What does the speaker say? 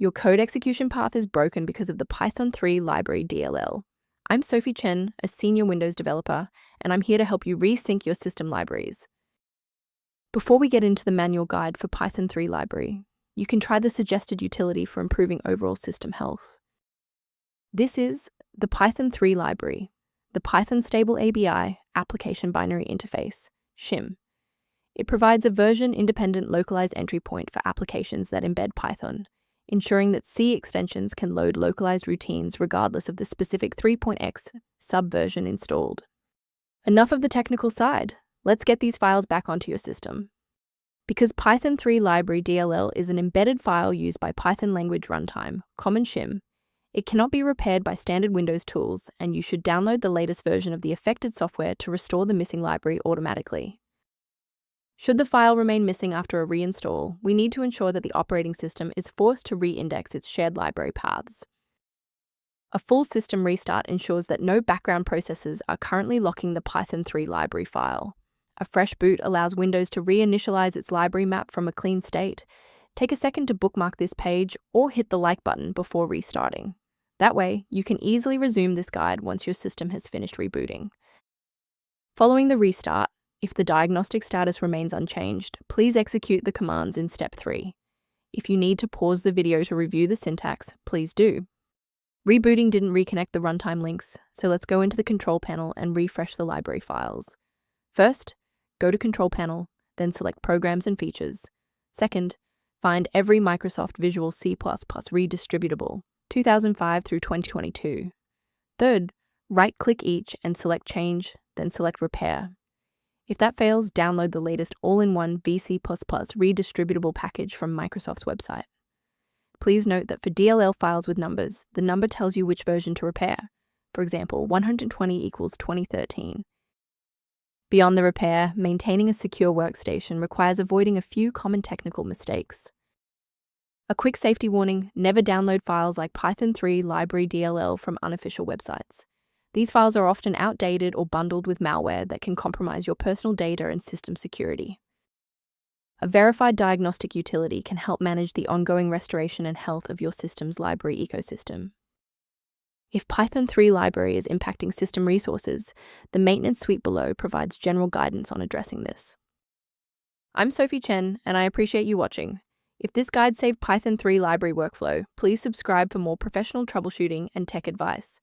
Your code execution path is broken because of the Python 3 Library DLL. I'm Sophie Chen, a senior Windows developer, and I'm here to help you resync your system libraries. Before we get into the manual guide for Python 3 library, you can try the suggested utility for improving overall system health. This is the Python 3 library, the Python Stable ABI application binary interface, Shim. It provides a version-independent localized entry point for applications that embed Python, ensuring that C extensions can load localized routines regardless of the specific 3.x subversion installed. Enough of the technical side. Let's get these files back onto your system. Because Python 3 Library DLL is an embedded file used by Python Language Runtime, common Shim, it cannot be repaired by standard Windows tools, and you should download the latest version of the affected software to restore the missing library automatically. Should the file remain missing after a reinstall, we need to ensure that the operating system is forced to re-index its shared library paths. A full system restart ensures that no background processes are currently locking the Python 3 library file. A fresh boot allows Windows to reinitialize its library map from a clean state. Take a second to bookmark this page or hit the like button before restarting. That way, you can easily resume this guide once your system has finished rebooting. Following the restart, if the diagnostic status remains unchanged, please execute the commands in step 3. If you need to pause the video to review the syntax, please do. Rebooting didn't reconnect the runtime links, so let's go into the control panel and refresh the library files. First, go to Control Panel, then select Programs and Features. Second, find every Microsoft Visual C++ redistributable, 2005 through 2022. Third, right-click each and select Change, then select Repair. If that fails, download the latest all-in-one VC++ redistributable package from Microsoft's website. Please note that for DLL files with numbers, the number tells you which version to repair. For example, 120 equals 2013. Beyond the repair, maintaining a secure workstation requires avoiding a few common technical mistakes. A quick safety warning: never download files like Python 3 Library DLL from unofficial websites. These files are often outdated or bundled with malware that can compromise your personal data and system security. A verified diagnostic utility can help manage the ongoing restoration and health of your system's library ecosystem. If Python 3 library is impacting system resources, the maintenance suite below provides general guidance on addressing this. I'm Sophie Chen, and I appreciate you watching. If this guide saved Python 3 library workflow, please subscribe for more professional troubleshooting and tech advice.